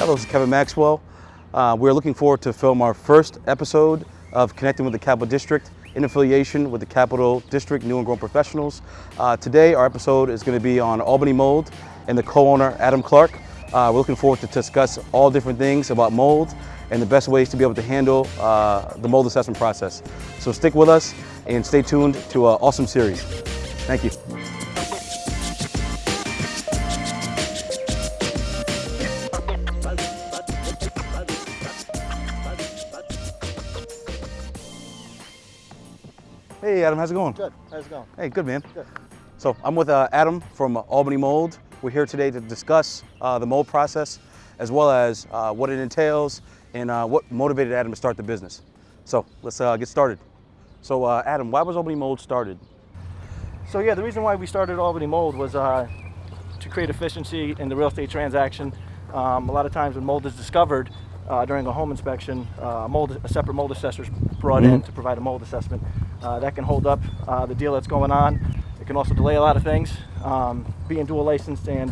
Hello, this is Kevin Maxwell. We're looking forward to film our first episode of Connecting with the Capital District in affiliation with the Capital District New and Grown Professionals. Today, our episode is going to be on Albany Mold and the co-owner, Adam Clark. We're looking forward to discuss all different things about mold and the best ways to be able to handle the mold assessment process. So stick with us and stay tuned to an awesome series. Thank you. Hey Adam, how's it going? Good. How's it going? Hey, good man. Good. So I'm with Adam from Albany Mold. We're here today to discuss the mold process as well as what it entails and what motivated Adam to start the business. So let's get started. So Adam, why was Albany Mold started? So yeah, the reason why we started Albany Mold was to create efficiency in the real estate transaction. A lot of times when mold is discovered during a home inspection, a separate mold assessor is brought in to provide a mold assessment. That can hold up the deal that's going on. It can also delay a lot of things. Being dual licensed and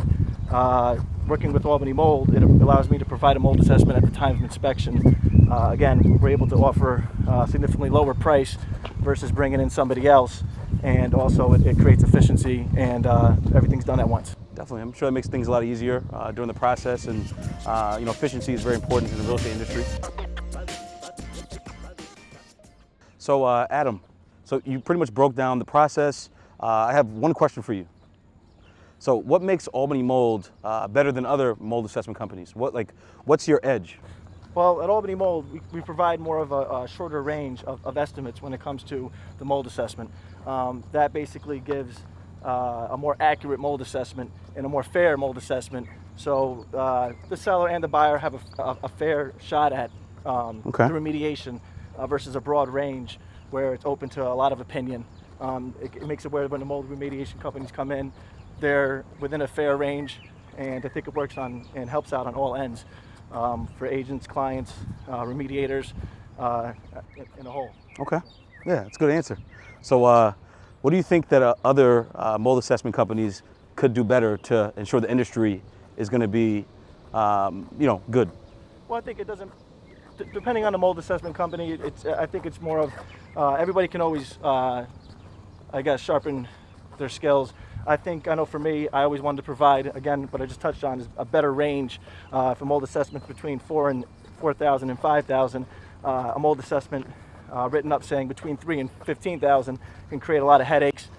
working with Albany Mold, it allows me to provide a mold assessment at the time of inspection. Again, we're able to offer a significantly lower price versus bringing in somebody else, and also it creates efficiency and everything's done at once. Definitely, I'm sure it makes things a lot easier during the process, and efficiency is very important in the real estate industry. So Adam, so you pretty much broke down the process. I have one question for you. So what makes Albany Mold better than other mold assessment companies? What's your edge? Well, at Albany Mold, we provide more of a shorter range of estimates when it comes to the mold assessment. That basically gives a more accurate mold assessment and a more fair mold assessment. So the seller and the buyer have a fair shot at the remediation versus a broad range where it's open to a lot of opinion. It makes it where when the mold remediation companies come in, they're within a fair range, and I think it works on and helps out on all ends for agents, clients, remediators, in a whole. Okay, yeah, that's a good answer. So what do you think that other mold assessment companies could do better to ensure the industry is going to be, good? Well, I think it doesn't. Depending on the mold assessment company, I think it's more of everybody can always, sharpen their skills. I know for me, I always wanted to provide, again, what I just touched on is a better range for mold assessments between 4,000 and 5,000. A mold assessment written up saying between 3,000 and 15,000 can create a lot of headaches,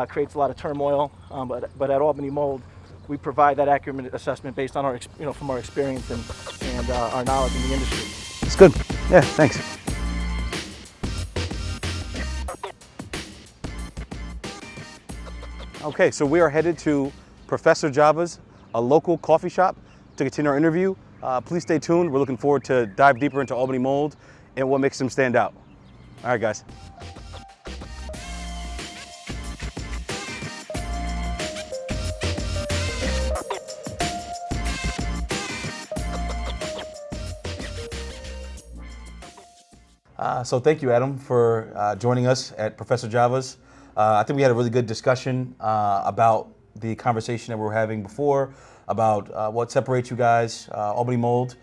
creates a lot of turmoil. But at Albany Mold, we provide that accurate assessment based on from our experience and our knowledge in the industry. It's good. Yeah, thanks. Okay, so we are headed to Professor Java's, a local coffee shop, to continue our interview. Please stay tuned. We're looking forward to dive deeper into Albany Mold and what makes them stand out. All right, guys. So thank you, Adam, for joining us at Professor Java's. I think we had a really good discussion about the conversation that we were having before, about what separates you guys, Albany Mold,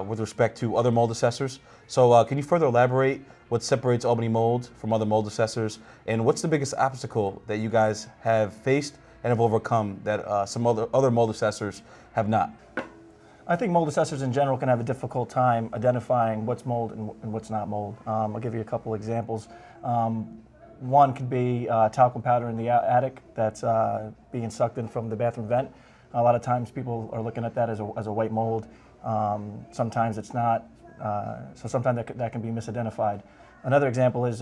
with respect to other mold assessors. So can you further elaborate what separates Albany Mold from other mold assessors, and what's the biggest obstacle that you guys have faced and have overcome that some other mold assessors have not? I think mold assessors in general can have a difficult time identifying what's mold and what's not mold. I'll give you a couple examples. One could be talcum powder in the attic that's being sucked in from the bathroom vent. A lot of times people are looking at that as a white mold. Sometimes it's not, so sometimes that can be misidentified. Another example is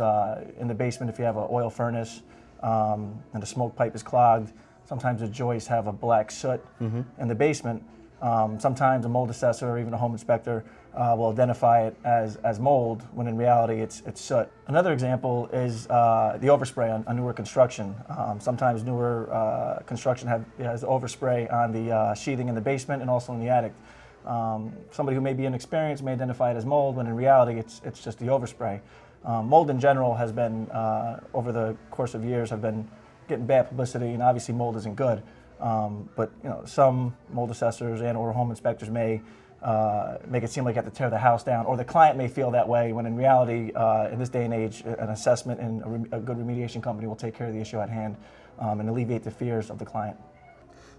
in the basement, if you have an oil furnace and the smoke pipe is clogged, sometimes the joists have a black soot in the basement. Sometimes a mold assessor or even a home inspector will identify it as mold when in reality it's soot. Another example is the overspray on newer construction. Sometimes newer construction has overspray on the sheathing in the basement and also in the attic. Somebody who may be inexperienced may identify it as mold when in reality it's just the overspray. Mold in general has been, over the course of years, have been getting bad publicity, and obviously mold isn't good. But some mold assessors and or home inspectors may make it seem like you have to tear the house down, or the client may feel that way when in reality, in this day and age, an assessment and a good remediation company will take care of the issue at hand and alleviate the fears of the client.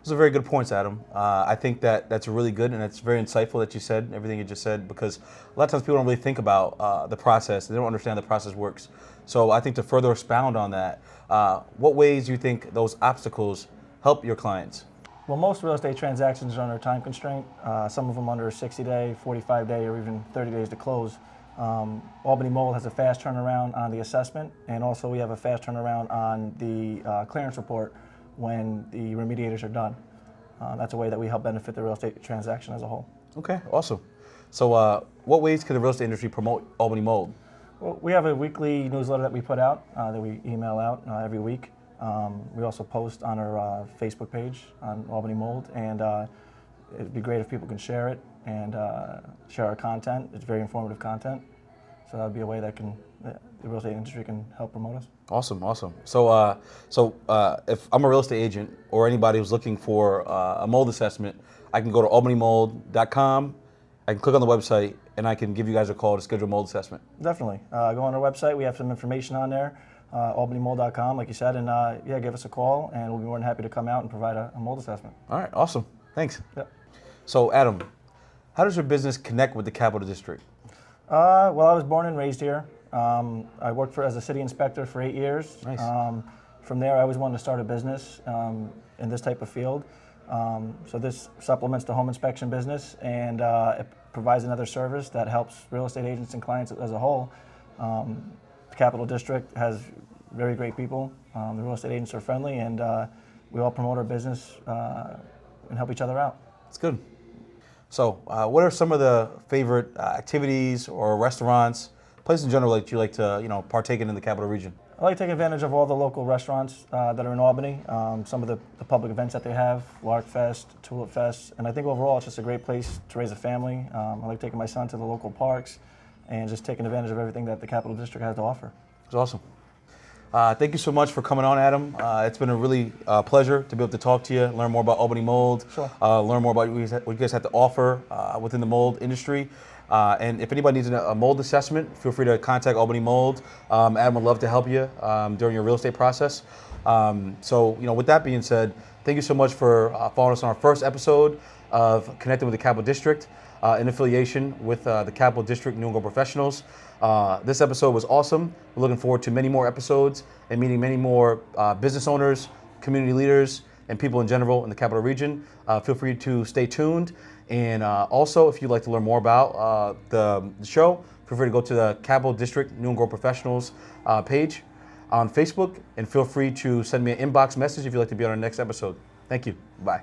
Those are very good points, Adam. I think that's really good, and it's very insightful that you said everything you just said, because a lot of times people don't really think about the process. They don't understand the process works. So I think to further expound on that, what ways do you think those obstacles help your clients? Well, most real estate transactions are under a time constraint. Some of them under a 60-day, 45-day, or even 30 days to close. Albany Mold has a fast turnaround on the assessment, and also we have a fast turnaround on the clearance report when the remediators are done. That's a way that we help benefit the real estate transaction as a whole. Okay, awesome. So what ways can the real estate industry promote Albany Mold? Well, we have a weekly newsletter that we put out, that we email out every week. We also post on our Facebook page on Albany Mold, and it'd be great if people can share it and share our content. It's very informative content, so that would be a way that the real estate industry can help promote us. Awesome, awesome. So, if I'm a real estate agent or anybody who's looking for a mold assessment, I can go to albanymold.com. I can click on the website, and I can give you guys a call to schedule a mold assessment. Definitely. Go on our website. We have some information on there, albanymold.com, like you said, and yeah, give us a call, and we'll be more than happy to come out and provide a mold assessment. All right, awesome. Thanks. Yep. So, Adam, how does your business connect with the Capital District? Well, I was born and raised here. I worked as a city inspector for 8 years. Nice. From there, I always wanted to start a business in this type of field. So this supplements the home inspection business, and it provides another service that helps real estate agents and clients as a whole. The Capital District has very great people. The real estate agents are friendly, and we all promote our business and help each other out. That's good. So, what are some of the favorite activities or restaurants, places in general that you like to, partake in the Capital Region? I like to take advantage of all the local restaurants that are in Albany, some of the public events that they have, Lark Fest, Tulip Fest, and I think overall it's just a great place to raise a family. I like taking my son to the local parks and just taking advantage of everything that the Capital District has to offer. It's awesome. Thank you so much for coming on, Adam. It's been a really pleasure to be able to talk to you, learn more about Albany Mold, Sure. Learn more about what you guys have to offer within the mold industry. And if anybody needs a mold assessment, feel free to contact Albany Mold. Adam would love to help you during your real estate process. So, with that being said, thank you so much for following us on our first episode of Connecting with the Capital District in affiliation with the Capital District New England Professionals. This episode was awesome. We're looking forward to many more episodes and meeting many more business owners, community leaders, and people in general in the Capital Region. Feel free to stay tuned. And also, if you'd like to learn more about the show, feel free to go to the Capital District New England Professionals page on Facebook, and feel free to send me an inbox message if you'd like to be on our next episode. Thank you. Bye.